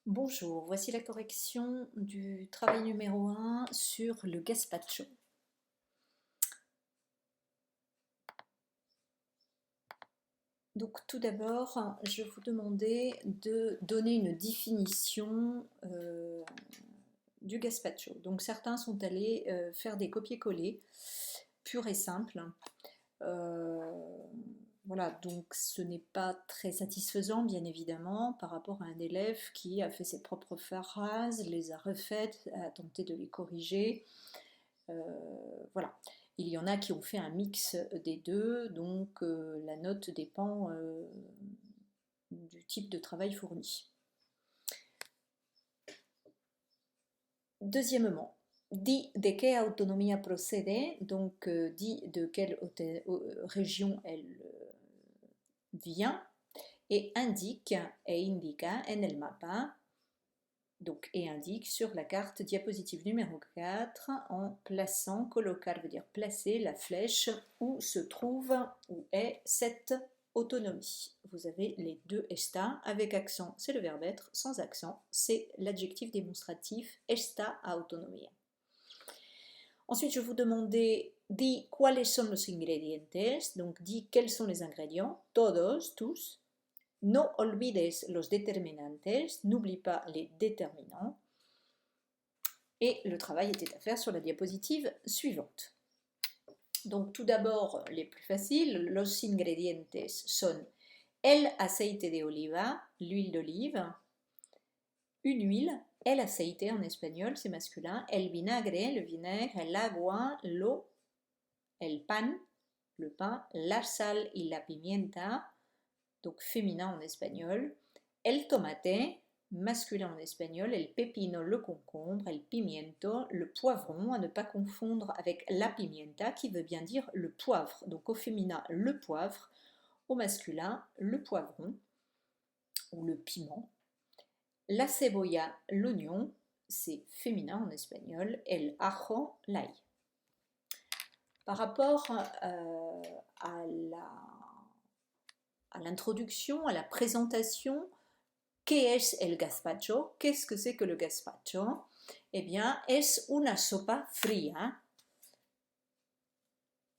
Bonjour, voici la correction du travail numéro 1 sur le gazpacho. Donc tout d'abord, je vais vous demander de donner une définition du gazpacho. Donc certains sont allés faire des copier-coller purs et simples. Voilà, donc ce n'est pas très satisfaisant, bien évidemment, par rapport à un élève qui a fait ses propres phrases, les a refaites, a tenté de les corriger. Voilà. Il y en a qui ont fait un mix des deux, donc la note dépend du type de travail fourni. Deuxièmement, dit de quelle autonomie procède, donc dit de quelle région elle vient, et indique et indica en el mapa, donc et indique sur la carte diapositive numéro 4 en plaçant, colocar veut dire placer la flèche où se trouve, où est cette autonomie. Vous avez les deux esta, avec accent c'est le verbe être, sans accent c'est l'adjectif démonstratif esta autonomía. Ensuite je vous demandais di cuáles son los ingredientes, donc di quels sont les ingrédients, todos, tous. No olvides los determinantes, n'oublie pas les déterminants. Et le travail était à faire sur la diapositive suivante. Donc tout d'abord, les plus faciles, los ingredientes son el aceite de oliva, l'huile d'olive, une huile, el aceite en espagnol, c'est masculin, el vinagre, le vinaigre, el agua, l'eau, el pan, le pain, la sal y la pimienta, donc féminin en espagnol, el tomate, masculin en espagnol, el pepino, le concombre, el pimiento, le poivron, à ne pas confondre avec la pimienta, qui veut bien dire le poivre. Donc au féminin, le poivre, au masculin, le poivron, ou le piment. La cebolla, l'oignon, c'est féminin en espagnol, el ajo, l'ail. Par rapport à l'introduction, à la présentation, ¿qué es el gazpacho? Qu'est-ce que c'est que le gazpacho? Eh bien, es una sopa fría.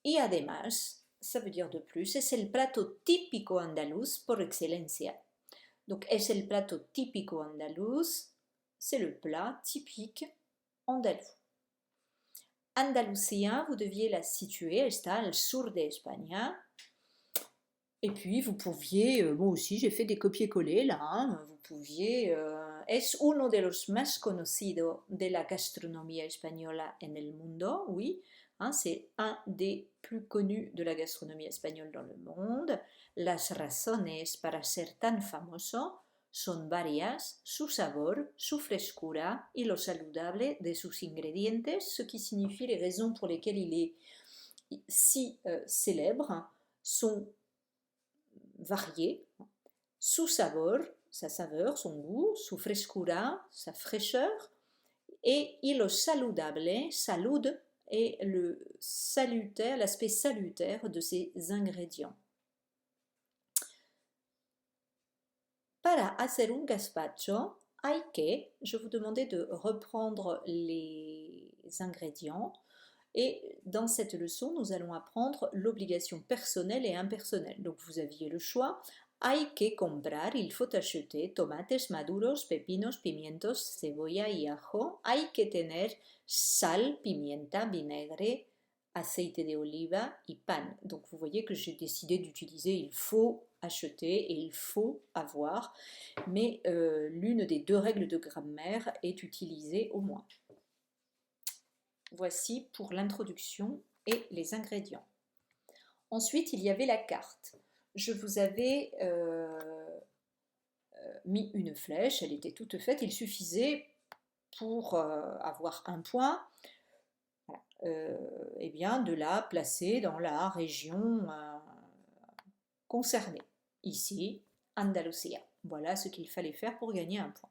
Y además, ça veut dire de plus, es el plato típico andaluz por excelencia. Donc, es el plato típico andaluz, c'est le plat typique andalou. Andalucía, vous deviez la situer, está al sur de España. Et puis vous pouviez, moi aussi j'ai fait des copier-coller là, hein, vous pouviez, es uno de los más conocidos de la gastronomía española en el mundo, oui, hein, c'est un des plus connus de la gastronomie espagnole dans le monde. Las razones para ser tan famoso son varias, su sabor, su frescura y lo saludable de sus ingredientes, ce qui signifie les raisons pour lesquelles il est si célèbre sont varié, su sabor, sa saveur, son goût, su frescura, sa fraîcheur, et lo saludable, salud, et le salutaire, l'aspect salutaire de ces ingrédients. Para hacer un gazpacho, hay que, je vous demandais de reprendre les ingrédients. Et dans cette leçon, nous allons apprendre l'obligation personnelle et impersonnelle. Donc vous aviez le choix. Hay que comprar, il faut acheter tomates maduros, pepinos, pimientos, cebolla y ajo. Hay que tener sal, pimienta, vinaigre, aceite de oliva y pan. Donc vous voyez que j'ai décidé d'utiliser il faut acheter et il faut avoir. Mais l'une des deux règles de grammaire est utilisée au moins. Voici pour l'introduction et les ingrédients. Ensuite, il y avait la carte. Je vous avais mis une flèche, elle était toute faite. Il suffisait pour avoir un point, eh bien, de la placer dans la région concernée. Ici, Andalusia. Voilà ce qu'il fallait faire pour gagner un point.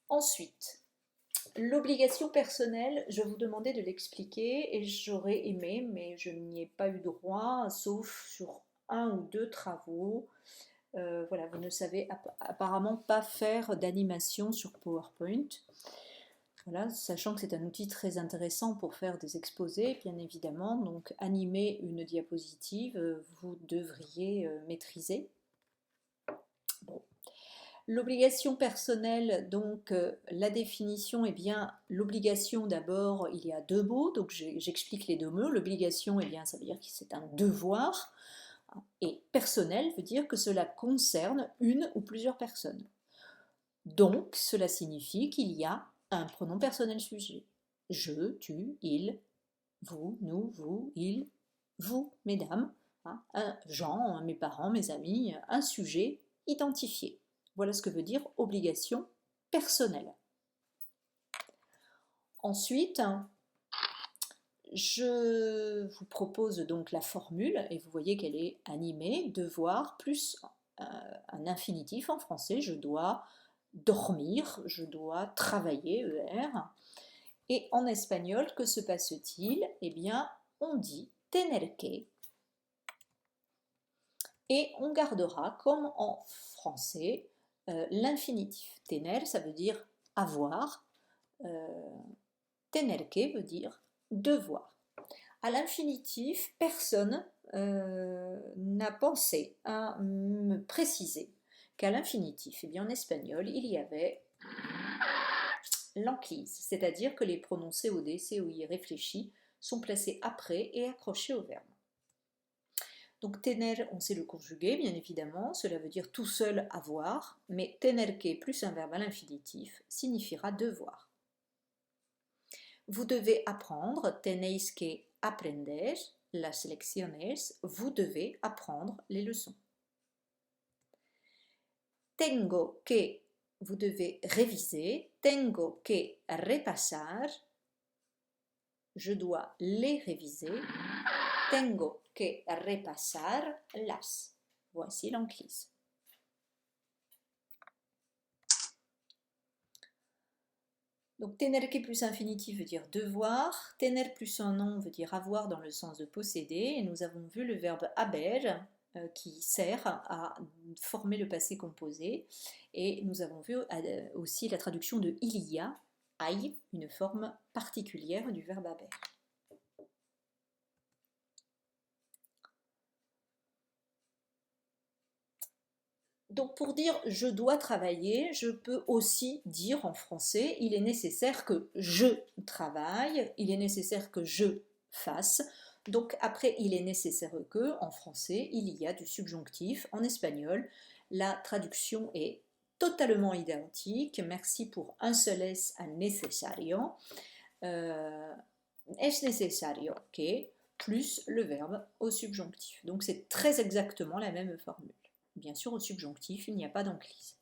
Ensuite, l'obligation personnelle, je vous demandais de l'expliquer et j'aurais aimé, mais je n'y ai pas eu droit, sauf sur un ou deux travaux. Voilà, vous ne savez apparemment pas faire d'animation sur PowerPoint. Voilà, sachant que c'est un outil très intéressant pour faire des exposés, bien évidemment. Donc, animer une diapositive, vous devriez maîtriser. Bon. L'obligation personnelle, donc la définition, eh bien, l'obligation d'abord, il y a deux mots, donc j'explique les deux mots. L'obligation, eh bien, ça veut dire que c'est un devoir, et personnel veut dire que cela concerne une ou plusieurs personnes. Donc, cela signifie qu'il y a un pronom personnel sujet. Je, tu, il, vous, nous, vous, il, vous, mesdames, Jean, mes parents, mes amis, un sujet identifié. Voilà ce que veut dire obligation personnelle. Ensuite, je vous propose donc la formule, et vous voyez qu'elle est animée, devoir plus un infinitif en français, je dois dormir, je dois travailler, ER. Et en espagnol, que se passe-t-il? Eh bien, on dit tener que. Et on gardera, comme en français, l'infinitif. Tener, ça veut dire avoir. Tener que veut dire devoir. À l'infinitif, personne n'a pensé à me préciser qu'à l'infinitif, eh bien en espagnol, il y avait l'enclise, c'est-à-dire que les pronoms COD, COI réfléchis sont placés après et accrochés au verbe. Donc tener, on sait le conjuguer, bien évidemment, cela veut dire tout seul avoir, mais tener que plus un verbe à l'infinitif signifiera devoir. Vous devez apprendre, tenéis que aprender, las lecciones, vous devez apprendre les leçons. Tengo que, vous devez réviser, tengo que repasar, je dois les réviser, tengo que repasar las. Voici l'enclise. Donc tener que plus infinitif veut dire devoir, tener plus un nom veut dire avoir dans le sens de posséder, et nous avons vu le verbe haber qui sert à former le passé composé, et nous avons vu aussi la traduction de il y a, hay, une forme particulière du verbe haber. Donc pour dire je dois travailler, je peux aussi dire en français il est nécessaire que je travaille, il est nécessaire que je fasse. Donc après il est nécessaire que, en français, il y a du subjonctif. En espagnol, la traduction est totalement identique. Merci pour un seul S à necesario. Es necesario que plus le verbe au subjonctif. Donc c'est très exactement la même formule. Bien sûr, au subjonctif, il n'y a pas d'enclise.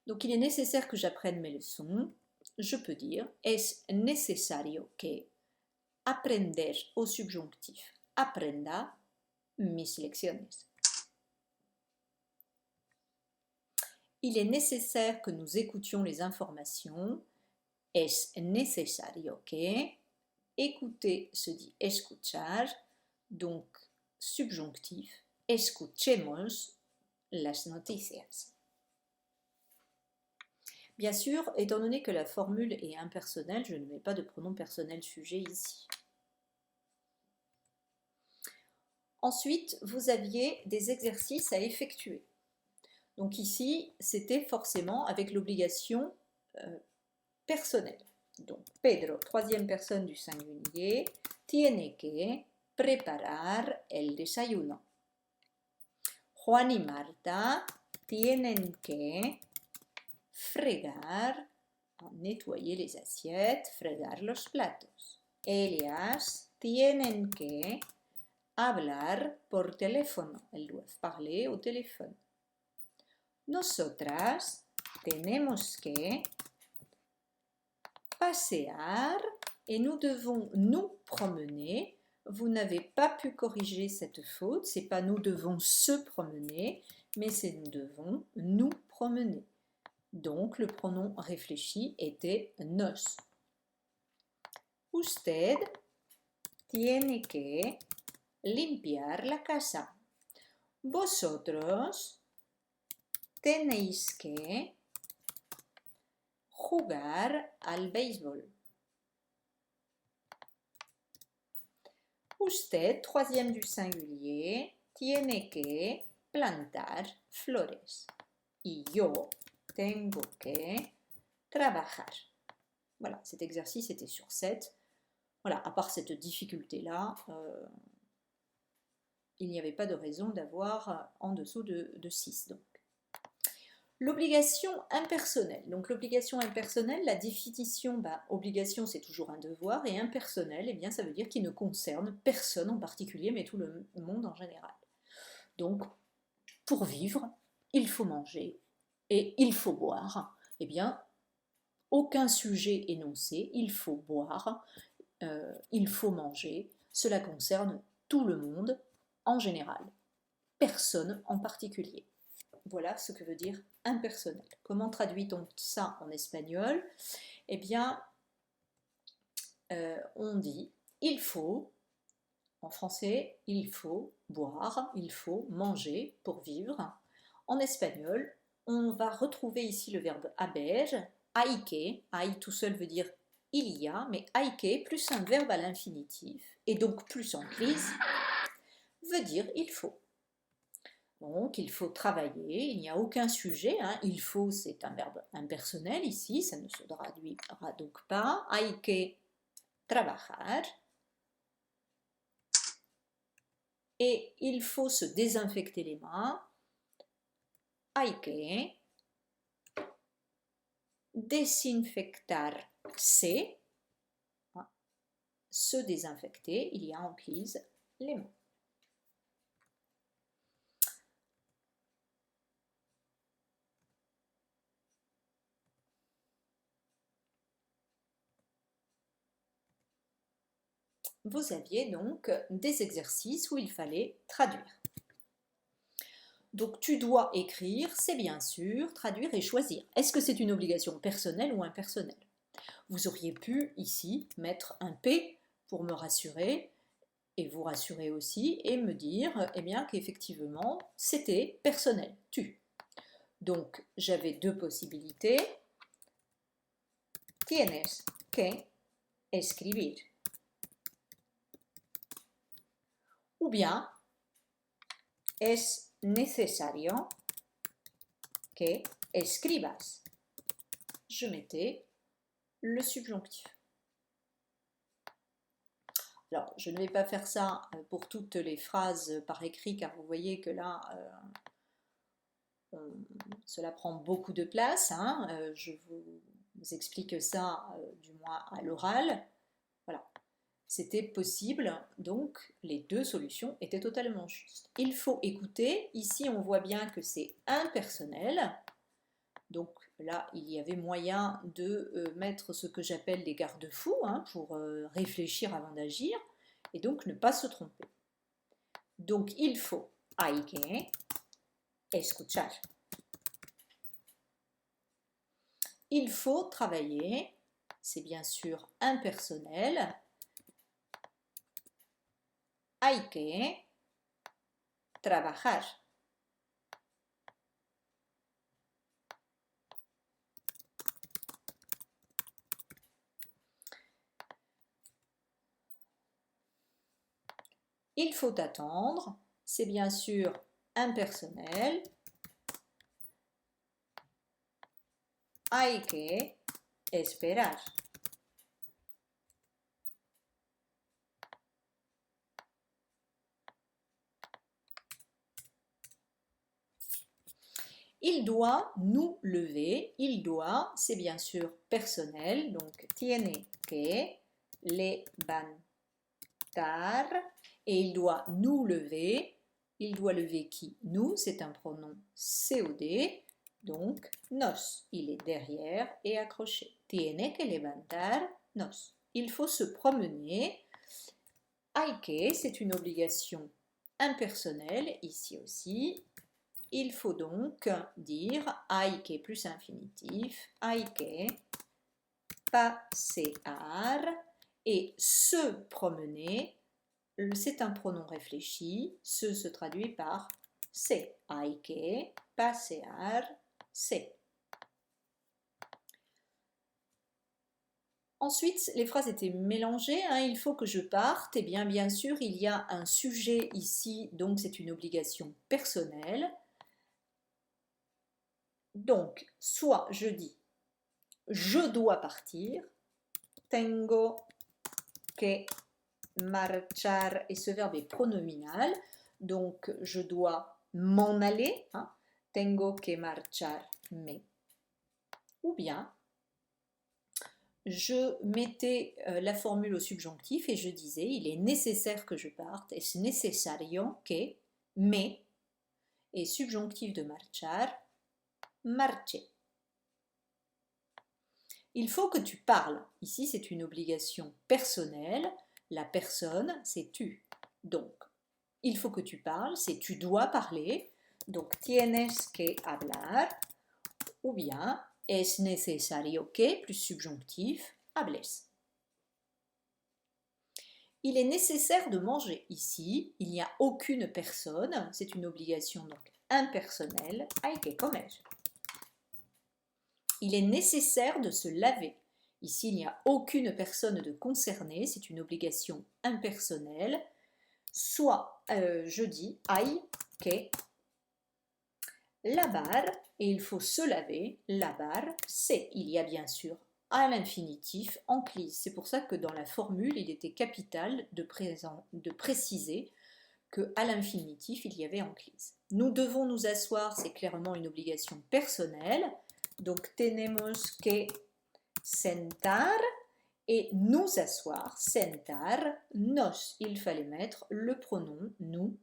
Donc, il est nécessaire que j'apprenne mes leçons. Je peux dire es necesario que aprender au subjonctif aprenda mis lecciones. Il est nécessaire que nous écoutions les informations. Es necesario que. Écouter se dit escuchar, donc subjonctif. Escuchemos las noticias. Bien sûr, étant donné que la formule est impersonnelle, je ne mets pas de pronom personnel sujet ici. Ensuite, vous aviez des exercices à effectuer. Donc ici, c'était forcément avec l'obligation personnelle. Donc Pedro, troisième personne du singulier, tiene que preparar el desayuno. Juan y Marta tienen que fregar, nettoyer les assiettes, fregar los platos. Ellas tienen que hablar por teléfono. Elles doivent parler au téléphone. Nosotras tenemos que pasear et nous devons nous promener. Vous n'avez pas pu corriger cette faute, c'est pas nous devons se promener, mais c'est nous devons nous promener. Donc le pronom réfléchi était nos. Usted tiene que limpiar la casa. Vosotros tenéis que jugar al béisbol. Usted, troisième du singulier, tiene que plantar flores. Y yo tengo que trabajar. Voilà, cet exercice était sur 7. Voilà, à part cette difficulté-là, il n'y avait pas de raison d'avoir en dessous de 6. Donc. L'obligation impersonnelle. Donc l'obligation impersonnelle, la définition, obligation c'est toujours un devoir, et impersonnel, eh bien, ça veut dire qu'il ne concerne personne en particulier, mais tout le monde en général. Donc, pour vivre, il faut manger et il faut boire. Eh bien, aucun sujet énoncé, il faut boire, il faut manger, cela concerne tout le monde en général, personne en particulier. Voilà ce que veut dire impersonnel. Comment traduit-on ça en espagnol? Eh bien, on dit il faut, en français, il faut boire, il faut manger pour vivre. En espagnol, on va retrouver ici le verbe haber, hay que, hay tout seul veut dire il y a, mais hay que plus un verbe à l'infinitif, et donc plus en prise, veut dire il faut. Donc, il faut travailler, il n'y a aucun sujet, hein. Il faut, c'est un verbe impersonnel ici, ça ne se traduira donc pas. Hay que trabajar. Et il faut se désinfecter les mains. Hay que desinfectarse. Se désinfecter, il y a en prise les mains. Vous aviez donc des exercices où il fallait traduire. Donc tu dois écrire, c'est bien sûr, traduire et choisir. Est-ce que c'est une obligation personnelle ou impersonnelle? Vous auriez pu ici mettre un P pour me rassurer et vous rassurer aussi et me dire eh bien qu'effectivement c'était personnel, tu. Donc j'avais deux possibilités. Tienes que escribir. Ou bien es necesario que escribas. Je mettais le subjonctif. Alors, je ne vais pas faire ça pour toutes les phrases par écrit, car vous voyez que là, cela prend beaucoup de place. Hein. Je vous explique ça, du moins à l'oral. Voilà. C'était possible, donc les deux solutions étaient totalement justes. Il faut écouter. Ici, on voit bien que c'est impersonnel. Donc là, il y avait moyen de mettre ce que j'appelle des garde-fous, hein, pour réfléchir avant d'agir, et donc ne pas se tromper. Donc il faut hay que escuchar. Il faut travailler, c'est bien sûr impersonnel. Hay que trabajar. Il faut attendre, c'est bien sûr impersonnel. Hay que esperar. Il doit nous lever. Il doit, c'est bien sûr personnel. Donc, tiene que levantar. Et il doit nous lever. Il doit lever qui? Nous, c'est un pronom COD. Donc, nos. Il est derrière et accroché. Tiene que levantar nos. Il faut se promener. Hay que, c'est une obligation impersonnelle, ici aussi. Il faut donc dire hay que plus infinitif, hay que pasear, et se promener, c'est un pronom réfléchi, se traduit par se. Hay que pasearse. Ensuite, les phrases étaient mélangées. Hein, il faut que je parte. Eh bien sûr, il y a un sujet ici, donc c'est une obligation personnelle. Donc, soit je dis je dois partir, tengo que marchar, et ce verbe est pronominal, donc je dois m'en aller, hein, tengo que marcharme. Ou bien, je mettais la formule au subjonctif et je disais il est nécessaire que je parte, es necesario que, mais, et subjonctif de marchar, marche. Il faut que tu parles. Ici, c'est une obligation personnelle. La personne, c'est tu. Donc, il faut que tu parles, c'est tu dois parler. Donc, tienes que hablar. Ou bien, es necesario que, plus subjonctif, hables. Il est nécessaire de manger. Ici, il n'y a aucune personne. C'est une obligation donc impersonnelle. Hay que comer. Il est nécessaire de se laver. Ici, il n'y a aucune personne de concernée, c'est une obligation impersonnelle. Soit je dis hay que lavar, et il faut se laver, lavar, c'est. Il y a bien sûr à l'infinitif enclise. C'est pour ça que dans la formule, il était capital de préciser qu'à l'infinitif, il y avait enclise. Nous devons nous asseoir, c'est clairement une obligation personnelle. Donc, tenemos que sentar, et nous asseoir, sentar, nos. Il fallait mettre le pronom nous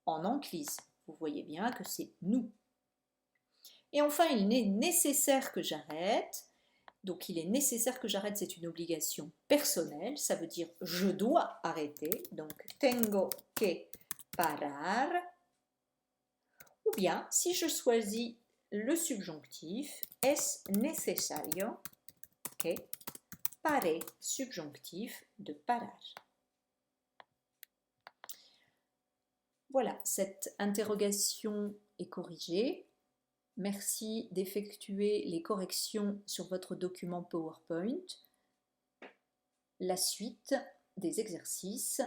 en enclise. Vous voyez bien que c'est nous. Et enfin, il est nécessaire que j'arrête. Donc, il est nécessaire que j'arrête, c'est une obligation personnelle. Ça veut dire je dois arrêter. Donc, tengo que parar. Ou bien, si je choisis le subjonctif, es necesario que pare, subjonctif de parar. Voilà, cette interrogation est corrigée. Merci d'effectuer les corrections sur votre document PowerPoint. La suite des exercices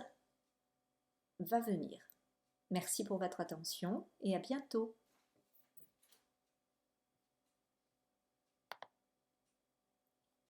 va venir. Merci pour votre attention et à bientôt.